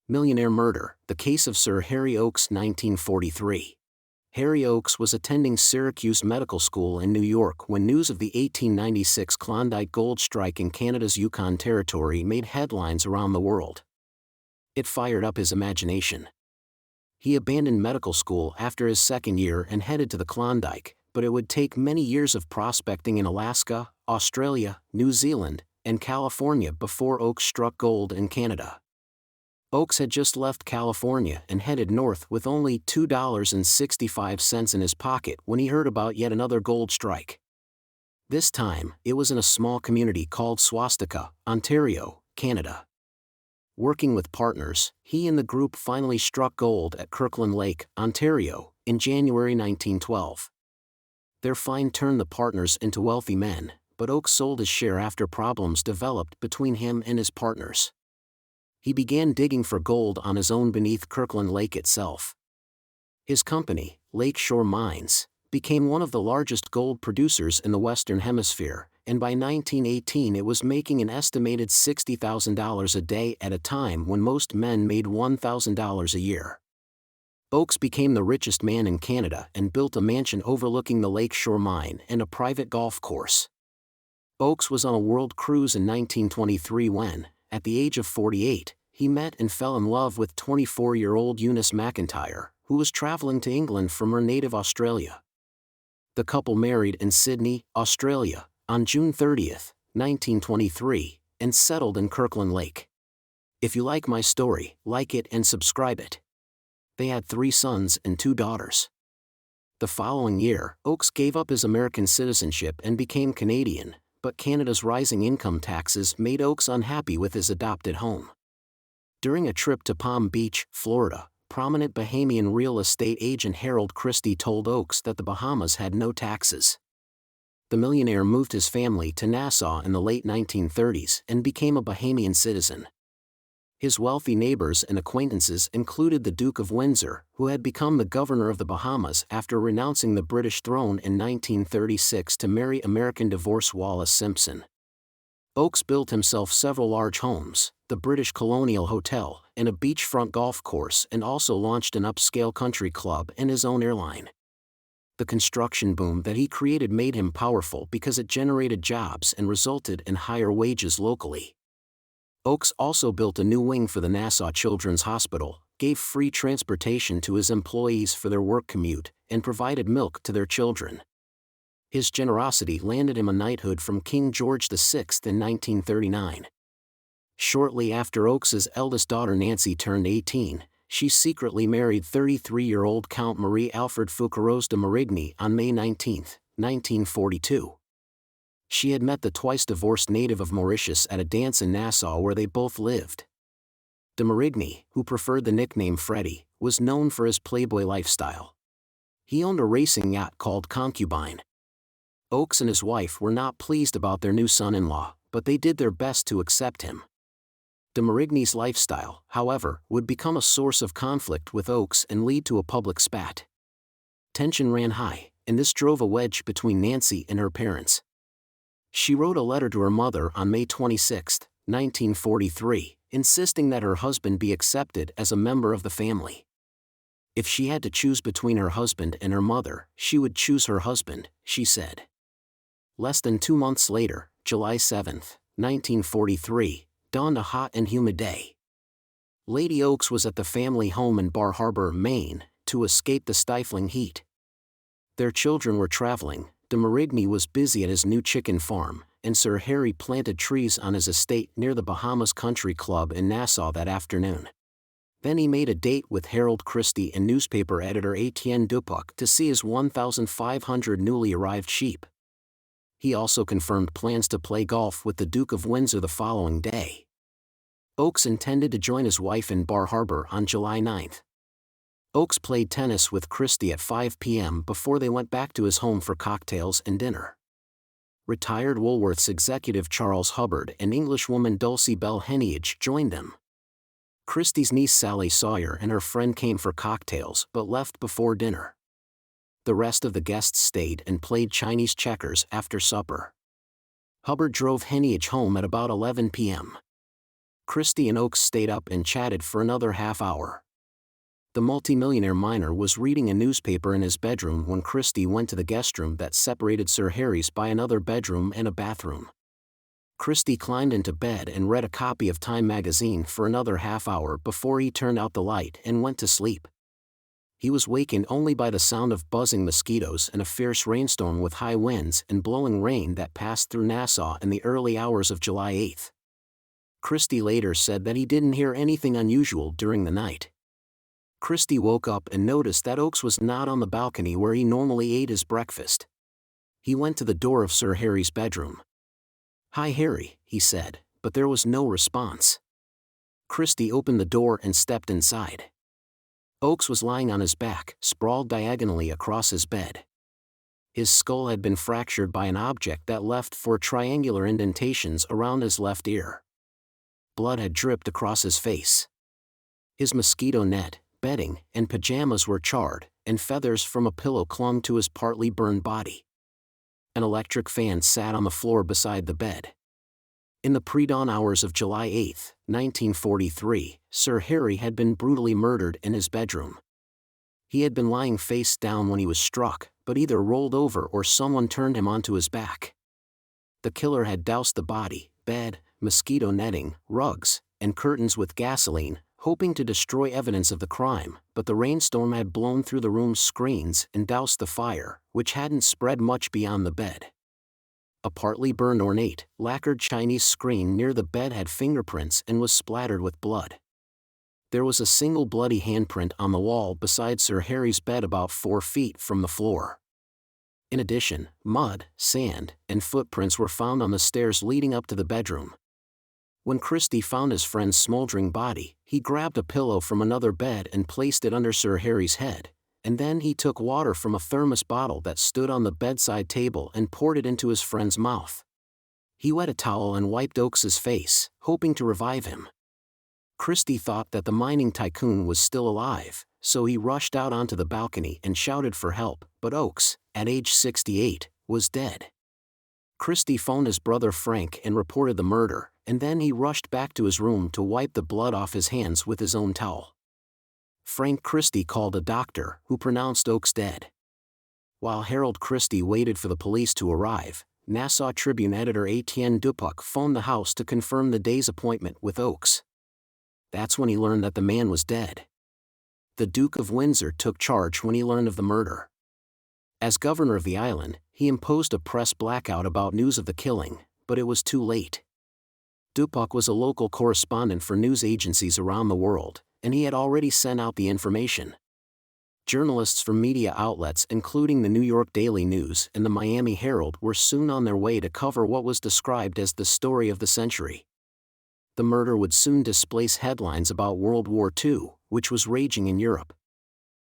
Millionaire murder, the case of Sir Harry Oakes 1943. Harry Oakes was attending Syracuse Medical School in New York when news of the 1896 Klondike gold strike in Canada's Yukon Territory made headlines around the world. It fired up his imagination. He abandoned medical school after his second year and headed to the Klondike, but it would take many years of prospecting in Alaska, Australia, New Zealand, and California before Oakes struck gold in Canada. Oakes had just left California and headed north with only $2.65 in his pocket when he heard about yet another gold strike. This time, it was in a small community called Swastika, Ontario, Canada. Working with partners, he and the group finally struck gold at Kirkland Lake, Ontario, in January 1912. Their find turned the partners into wealthy men, but Oakes sold his share after problems developed between him and his partners. He began digging for gold on his own beneath Kirkland Lake itself. His company, Lakeshore Mines, became one of the largest gold producers in the Western Hemisphere, and by 1918 it was making an estimated $60,000 a day at a time when most men made $1,000 a year. Oakes became the richest man in Canada and built a mansion overlooking the Lakeshore Mine and a private golf course. Oakes was on a world cruise in 1923 when, at the age of 48, he met and fell in love with 24-year-old Eunice McIntyre, who was traveling to England from her native Australia. The couple married in Sydney, Australia, on June 30, 1923, and settled in Kirkland Lake. If you like my story, like it and subscribe it. They had 3 sons and 2 daughters. The following year, Oakes gave up his American citizenship and became Canadian, but Canada's rising income taxes made Oakes unhappy with his adopted home. During a trip to Palm Beach, Florida, prominent Bahamian real estate agent Harold Christie told Oakes that the Bahamas had no taxes. The millionaire moved his family to Nassau in the late 1930s and became a Bahamian citizen. His wealthy neighbors and acquaintances included the Duke of Windsor, who had become the governor of the Bahamas after renouncing the British throne in 1936 to marry American divorce Wallis Simpson. Oakes built himself several large homes, the British Colonial Hotel, and a beachfront golf course, and also launched an upscale country club and his own airline. The construction boom that he created made him powerful because it generated jobs and resulted in higher wages locally. Oakes also built a new wing for the Nassau Children's Hospital, gave free transportation to his employees for their work commute, and provided milk to their children. His generosity landed him a knighthood from King George VI in 1939. Shortly after Oakes's eldest daughter Nancy turned 18, she secretly married 33-year-old Count Marie Alfred Foucaroz de Marigny on May 19, 1942. She had met the twice-divorced native of Mauritius at a dance in Nassau where they both lived. De Marigny, who preferred the nickname Freddie, was known for his playboy lifestyle. He owned a racing yacht called Concubine. Oakes and his wife were not pleased about their new son-in-law, but they did their best to accept him. De Marigny's lifestyle, however, would become a source of conflict with Oakes and lead to a public spat. Tension ran high, and this drove a wedge between Nancy and her parents. She wrote a letter to her mother on May 26, 1943, insisting that her husband be accepted as a member of the family. If she had to choose between her husband and her mother, she would choose her husband, she said. Less than 2 months later, July 7, 1943, dawned a hot and humid day. Lady Oakes was at the family home in Bar Harbor, Maine, to escape the stifling heat. Their children were traveling, de Marigny was busy at his new chicken farm, and Sir Harry planted trees on his estate near the Bahamas Country Club in Nassau that afternoon. Then he made a date with Harold Christie and newspaper editor Etienne Dupuc to see his 1,500 newly arrived sheep. He also confirmed plans to play golf with the Duke of Windsor the following day. Oakes intended to join his wife in Bar Harbor on July 9. Oakes played tennis with Christie at 5 p.m. before they went back to his home for cocktails and dinner. Retired Woolworths executive Charles Hubbard and Englishwoman Dulcie Bell Heneage joined them. Christie's niece Sally Sawyer and her friend came for cocktails but left before dinner. The rest of the guests stayed and played Chinese checkers after supper. Hubbard drove Heneage home at about 11 p.m. Christie and Oakes stayed up and chatted for another half hour. The multimillionaire miner was reading a newspaper in his bedroom when Christie went to the guest room that separated Sir Harry's by another bedroom and a bathroom. Christie climbed into bed and read a copy of Time magazine for another half hour before he turned out the light and went to sleep. He was wakened only by the sound of buzzing mosquitoes and a fierce rainstorm with high winds and blowing rain that passed through Nassau in the early hours of July 8. Christie later said that he didn't hear anything unusual during the night. Christie woke up and noticed that Oakes was not on the balcony where he normally ate his breakfast. He went to the door of Sir Harry's bedroom. "Hi Harry," he said, but there was no response. Christie opened the door and stepped inside. Oakes was lying on his back, sprawled diagonally across his bed. His skull had been fractured by an object that left 4 triangular indentations around his left ear. Blood had dripped across his face. His mosquito net, bedding, and pajamas were charred, and feathers from a pillow clung to his partly burned body. An electric fan sat on the floor beside the bed. In the pre-dawn hours of July 8, 1943, Sir Harry had been brutally murdered in his bedroom. He had been lying face down when he was struck, but either rolled over or someone turned him onto his back. The killer had doused the body, bed, mosquito netting, rugs, and curtains with gasoline, hoping to destroy evidence of the crime, but the rainstorm had blown through the room's screens and doused the fire, which hadn't spread much beyond the bed. A partly burned ornate, lacquered Chinese screen near the bed had fingerprints and was splattered with blood. There was a single bloody handprint on the wall beside Sir Harry's bed about 4 feet from the floor. In addition, mud, sand, and footprints were found on the stairs leading up to the bedroom. When Christie found his friend's smoldering body, he grabbed a pillow from another bed and placed it under Sir Harry's head, and then he took water from a thermos bottle that stood on the bedside table and poured it into his friend's mouth. He wet a towel and wiped Oakes's face, hoping to revive him. Christie thought that the mining tycoon was still alive, so he rushed out onto the balcony and shouted for help, but Oakes, at age 68, was dead. Christie phoned his brother Frank and reported the murder, and then he rushed back to his room to wipe the blood off his hands with his own towel. Frank Christie called a doctor, who pronounced Oakes dead. While Harold Christie waited for the police to arrive, Nassau Tribune editor Etienne Dupuc phoned the house to confirm the day's appointment with Oakes. That's when he learned that the man was dead. The Duke of Windsor took charge when he learned of the murder. As governor of the island, he imposed a press blackout about news of the killing, but it was too late. Dupuc was a local correspondent for news agencies around the world, and he had already sent out the information. Journalists from media outlets including the New York Daily News and the Miami Herald were soon on their way to cover what was described as the story of the century. The murder would soon displace headlines about World War II, which was raging in Europe.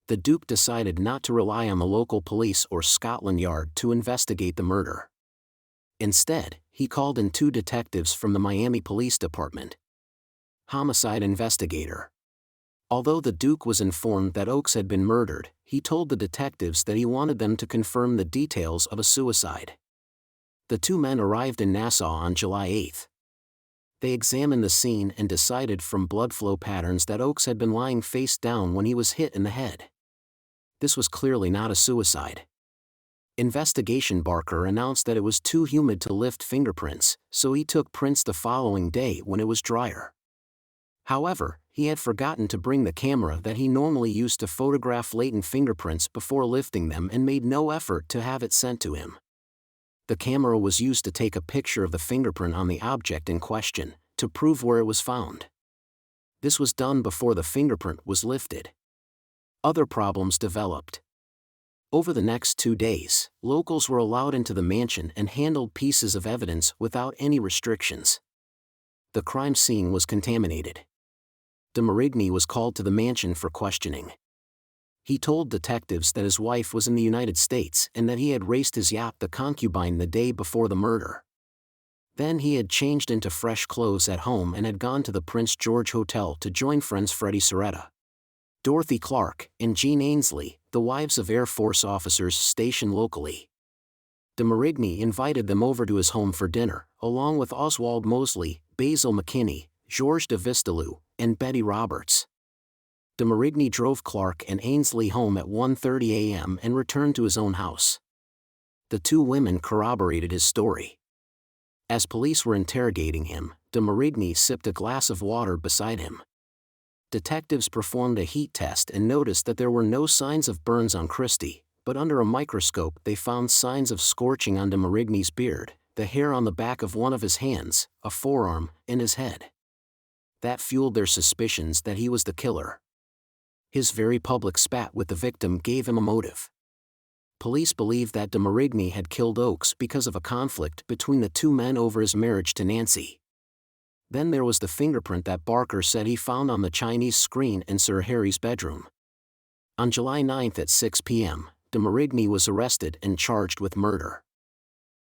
The Duke decided not to rely on the local police or Scotland Yard to investigate the murder. Instead, he called in 2 detectives from the Miami Police Department. Homicide investigator. Although the Duke was informed that Oakes had been murdered, he told the detectives that he wanted them to confirm the details of a suicide. The 2 men arrived in Nassau on July 8. They examined the scene and decided from blood flow patterns that Oakes had been lying face down when he was hit in the head. This was clearly not a suicide. Investigation Barker announced that it was too humid to lift fingerprints, so he took prints the following day when it was drier. However, he had forgotten to bring the camera that he normally used to photograph latent fingerprints before lifting them and made no effort to have it sent to him. The camera was used to take a picture of the fingerprint on the object in question, to prove where it was found. This was done before the fingerprint was lifted. Other problems developed. Over the next 2 days, locals were allowed into the mansion and handled pieces of evidence without any restrictions. The crime scene was contaminated. De Marigny was called to the mansion for questioning. He told detectives that his wife was in the United States and that he had raced his yacht the Concubine the day before the murder. Then he had changed into fresh clothes at home and had gone to the Prince George Hotel to join friends Freddie Soretta, Dorothy Clark, and Jean Ainsley, the wives of Air Force officers stationed locally. De Marigny invited them over to his home for dinner, along with Oswald Mosley, Basil McKinney, Georges de Vistalou, and Betty Roberts. De Marigny drove Clark and Ainsley home at 1:30 a.m. and returned to his own house. The two women corroborated his story. As police were interrogating him, de Marigny sipped a glass of water beside him. Detectives performed a heat test and noticed that there were no signs of burns on Christie, but under a microscope they found signs of scorching on de Marigny's beard, the hair on the back of one of his hands, a forearm, and his head. That fueled their suspicions that he was the killer. His very public spat with the victim gave him a motive. Police believed that de Marigny had killed Oakes because of a conflict between the two men over his marriage to Nancy. Then there was the fingerprint that Barker said he found on the Chinese screen in Sir Harry's bedroom. On July 9 at 6 p.m., de Marigny was arrested and charged with murder.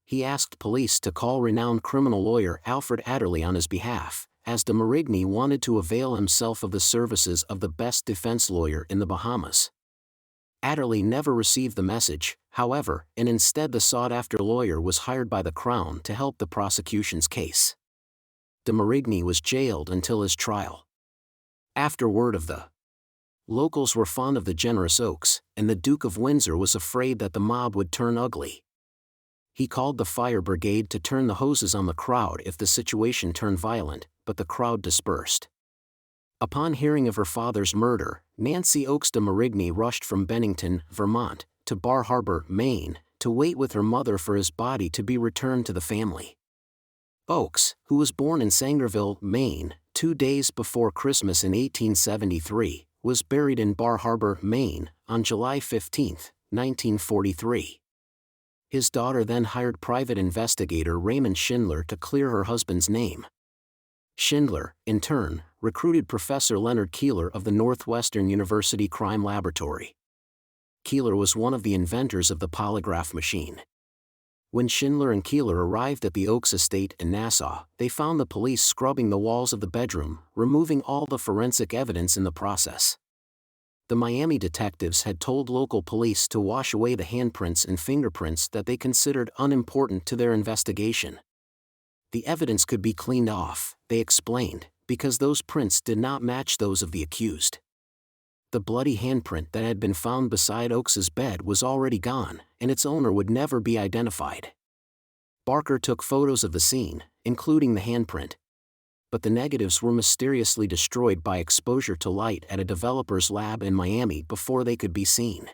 He asked police to call renowned criminal lawyer Alfred Adderley on his behalf, as de Marigny wanted to avail himself of the services of the best defense lawyer in the Bahamas. Adderley never received the message, however, and instead the sought-after lawyer was hired by the Crown to help the prosecution's case. De Marigny was jailed until his trial. After word of the locals were fond of the generous Oakes, and the Duke of Windsor was afraid that the mob would turn ugly. He called the fire brigade to turn the hoses on the crowd if the situation turned violent, but the crowd dispersed. Upon hearing of her father's murder, Nancy Oakes de Marigny rushed from Bennington, Vermont, to Bar Harbor, Maine, to wait with her mother for his body to be returned to the family. Oakes, who was born in Sangerville, Maine, 2 days before Christmas in 1873, was buried in Bar Harbor, Maine, on July 15, 1943. His daughter then hired private investigator Raymond Schindler to clear her husband's name. Schindler, in turn, recruited Professor Leonard Keeler of the Northwestern University Crime Laboratory. Keeler was one of the inventors of the polygraph machine. When Schindler and Keeler arrived at the Oakes estate in Nassau, they found the police scrubbing the walls of the bedroom, removing all the forensic evidence in the process. The Miami detectives had told local police to wash away the handprints and fingerprints that they considered unimportant to their investigation. The evidence could be cleaned off, they explained, because those prints did not match those of the accused. The bloody handprint that had been found beside Oakes's bed was already gone, and its owner would never be identified. Barker took photos of the scene, including the handprint. But the negatives were mysteriously destroyed by exposure to light at a developer's lab in Miami before they could be seen.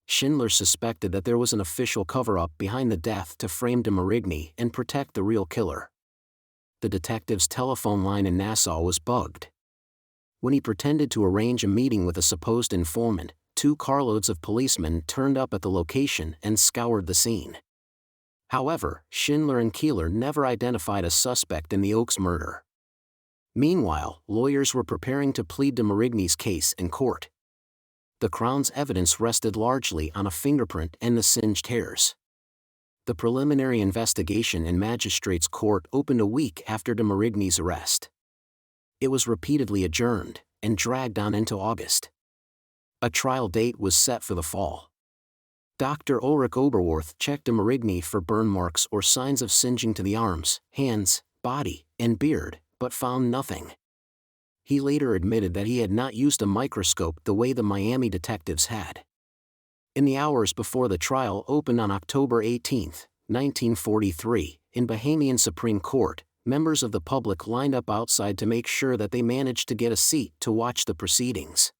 Schindler suspected that there was an official cover-up behind the death to frame de Marigny and protect the real killer. The detective's telephone line in Nassau was bugged. When he pretended to arrange a meeting with a supposed informant, 2 carloads of policemen turned up at the location and scoured the scene. However, Schindler and Keeler never identified a suspect in the Oakes murder. Meanwhile, lawyers were preparing to plead de Marigny's case in court. The Crown's evidence rested largely on a fingerprint and the singed hairs. The preliminary investigation in Magistrates' Court opened a week after de Marigny's arrest. It was repeatedly adjourned, and dragged on into August. A trial date was set for the fall. Dr. Ulrich Oberworth checked de Marigny for burn marks or signs of singeing to the arms, hands, body, and beard, but found nothing. He later admitted that he had not used a microscope the way the Miami detectives had. In the hours before the trial opened on October 18, 1943, in Bahamian Supreme Court, members of the public lined up outside to make sure that they managed to get a seat to watch the proceedings.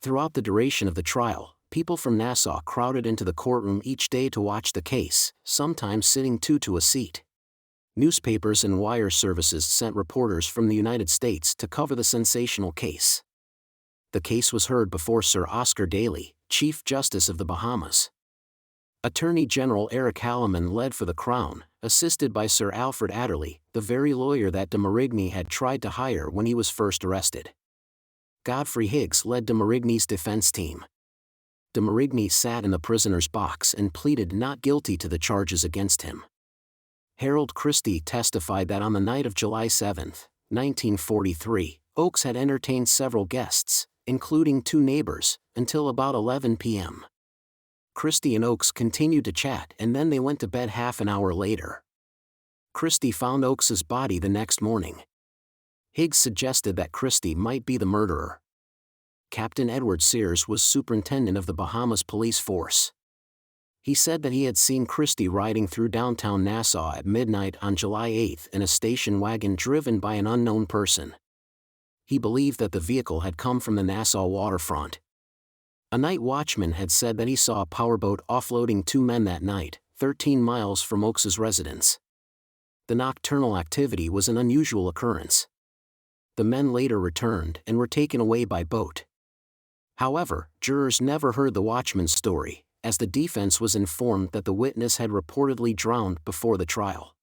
Throughout the duration of the trial, people from Nassau crowded into the courtroom each day to watch the case, sometimes sitting 2 to a seat. Newspapers and wire services sent reporters from the United States to cover the sensational case. The case was heard before Sir Oscar Daly, Chief Justice of the Bahamas. Attorney General Eric Halleman led for the Crown, assisted by Sir Alfred Adderley, the very lawyer that de Marigny had tried to hire when he was first arrested. Godfrey Higgs led de Marigny's defense team. De Marigny sat in the prisoner's box and pleaded not guilty to the charges against him. Harold Christie testified that on the night of July 7, 1943, Oakes had entertained several guests, including 2 neighbors, until about 11 p.m. Christie and Oakes continued to chat and then they went to bed half an hour later. Christie found Oakes's body the next morning. Higgs suggested that Christie might be the murderer. Captain Edward Sears was superintendent of the Bahamas police force. He said that he had seen Christie riding through downtown Nassau at midnight on July 8 in a station wagon driven by an unknown person. He believed that the vehicle had come from the Nassau waterfront. A night watchman had said that he saw a powerboat offloading 2 men that night, 13 miles from Oakes's residence. The nocturnal activity was an unusual occurrence. The men later returned and were taken away by boat. However, jurors never heard the watchman's story, as the defense was informed that the witness had reportedly drowned before the trial.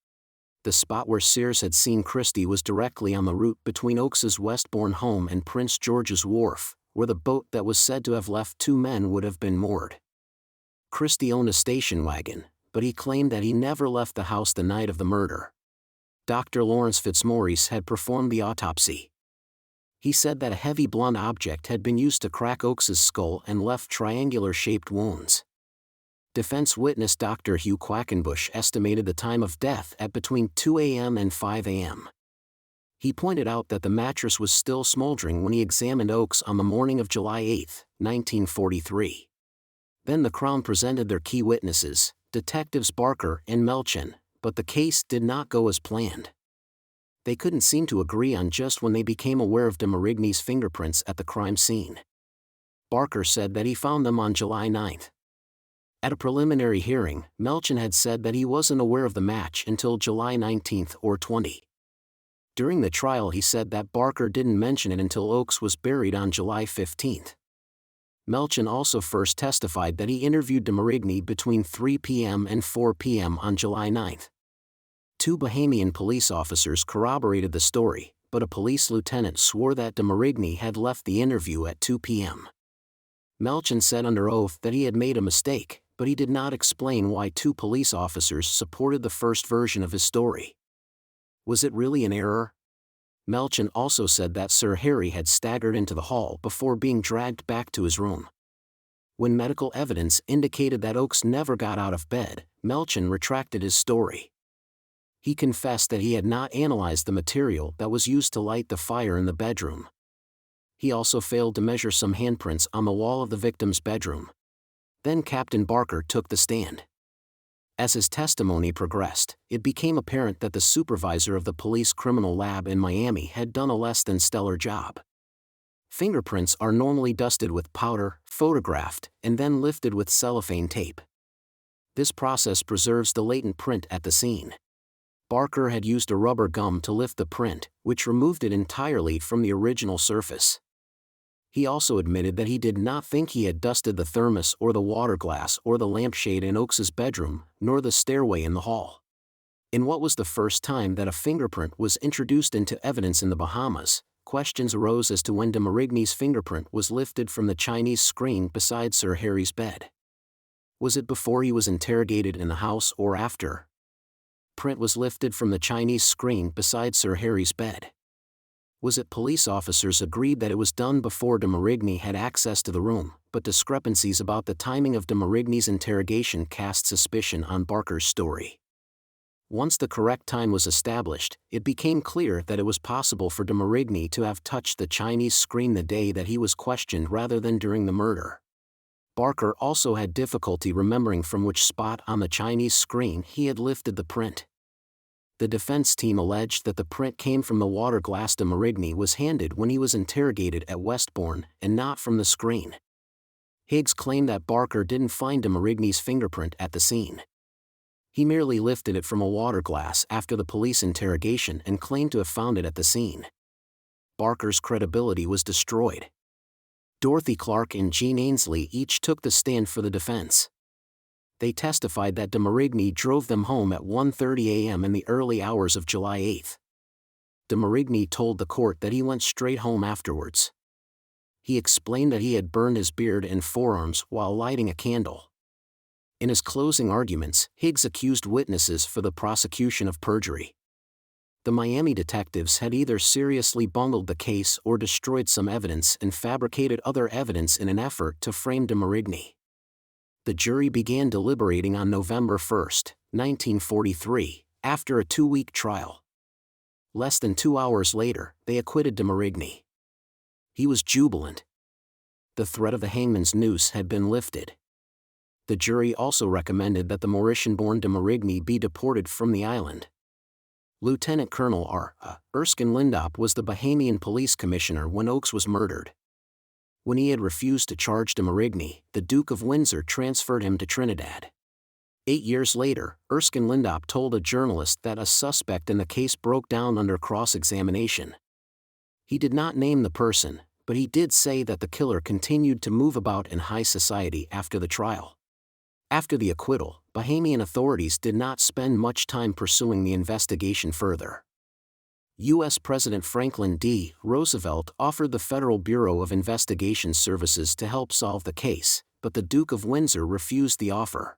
The spot where Sears had seen Christie was directly on the route between Oakes's Westbourne home and Prince George's Wharf, where the boat that was said to have left 2 men would have been moored. Christie owned a station wagon, but he claimed that he never left the house the night of the murder. Dr. Lawrence Fitzmaurice had performed the autopsy. He said that a heavy blunt object had been used to crack Oakes's skull and left triangular-shaped wounds. Defense witness Dr. Hugh Quackenbush estimated the time of death at between 2 a.m. and 5 a.m. He pointed out that the mattress was still smoldering when he examined Oakes on the morning of July 8, 1943. Then the Crown presented their key witnesses, Detectives Barker and Melchin, but the case did not go as planned. They couldn't seem to agree on just when they became aware of de Marigny's fingerprints at the crime scene. Barker said that he found them on July 9. At a preliminary hearing, Melchin had said that he wasn't aware of the match until July 19 or 20. During the trial he said that Barker didn't mention it until Oakes was buried on July 15. Melchin also first testified that he interviewed de Marigny between 3 p.m. and 4 p.m. on July 9. 2 Bahamian police officers corroborated the story, but a police lieutenant swore that de Marigny had left the interview at 2 p.m. Melchin said under oath that he had made a mistake, but he did not explain why 2 police officers supported the first version of his story. Was it really an error? Melchin also said that Sir Harry had staggered into the hall before being dragged back to his room. When medical evidence indicated that Oakes never got out of bed, Melchin retracted his story. He confessed that he had not analyzed the material that was used to light the fire in the bedroom. He also failed to measure some handprints on the wall of the victim's bedroom. Then Captain Barker took the stand. As his testimony progressed, it became apparent that the supervisor of the police criminal lab in Miami had done a less than stellar job. Fingerprints are normally dusted with powder, photographed, and then lifted with cellophane tape. This process preserves the latent print at the scene. Barker had used a rubber gum to lift the print, which removed it entirely from the original surface. He also admitted that he did not think he had dusted the thermos or the water glass or the lampshade in Oakes's bedroom, nor the stairway in the hall. In what was the first time that a fingerprint was introduced into evidence in the Bahamas, questions arose as to when de Marigny's fingerprint was lifted from the Chinese screen beside Sir Harry's bed. Was it before he was interrogated in the house or after? Print was lifted from the Chinese screen beside Sir Harry's bed. Was it police officers agreed that it was done before de Marigny had access to the room, but discrepancies about the timing of de Marigny's interrogation cast suspicion on Barker's story? Once the correct time was established, it became clear that it was possible for de Marigny to have touched the Chinese screen the day that he was questioned rather than during the murder. Barker also had difficulty remembering from which spot on the Chinese screen he had lifted the print. The defense team alleged that the print came from the water glass de Marigny was handed when he was interrogated at Westbourne, and not from the screen. Higgs claimed that Barker didn't find de Marigny's fingerprint at the scene. He merely lifted it from a water glass after the police interrogation and claimed to have found it at the scene. Barker's credibility was destroyed. Dorothy Clark and Jean Ainsley each took the stand for the defense. They testified that de Marigny drove them home at 1:30 a.m. in the early hours of July 8. De Marigny told the court that he went straight home afterwards. He explained that he had burned his beard and forearms while lighting a candle. In his closing arguments, Higgs accused witnesses for the prosecution of perjury. The Miami detectives had either seriously bungled the case or destroyed some evidence and fabricated other evidence in an effort to frame de Marigny. The jury began deliberating on November 1, 1943, after a 2-week trial. Less than 2 hours later, they acquitted de Marigny. He was jubilant. The threat of the hangman's noose had been lifted. The jury also recommended that the Mauritian-born de Marigny be deported from the island. Lieutenant Colonel R. Erskine Lindop was the Bahamian police commissioner when Oakes was murdered. When he had refused to charge de Marigny, the Duke of Windsor transferred him to Trinidad. 8 years later, Erskine Lindop told a journalist that a suspect in the case broke down under cross-examination. He did not name the person, but he did say that the killer continued to move about in high society after the trial. After the acquittal, Bahamian authorities did not spend much time pursuing the investigation further. U.S. President Franklin D. Roosevelt offered the Federal Bureau of Investigation Services to help solve the case, but the Duke of Windsor refused the offer.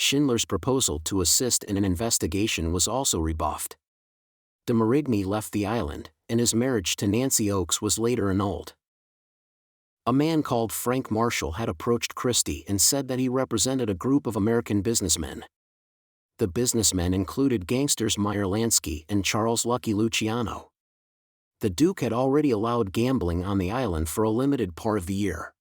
Schindler's proposal to assist in an investigation was also rebuffed. De Marigny left the island, and his marriage to Nancy Oakes was later annulled. A man called Frank Marshall had approached Christie and said that he represented a group of American businessmen. The businessmen included gangsters Meyer Lansky and Charles Lucky Luciano. The Duke had already allowed gambling on the island for a limited part of the year.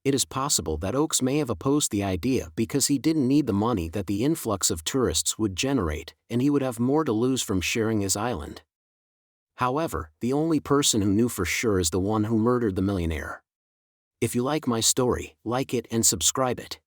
It is possible that Oakes may have opposed the idea because he didn't need the money that the influx of tourists would generate, and he would have more to lose from sharing his island. However, the only person who knew for sure is the one who murdered the millionaire. If you like my story, like it and subscribe it.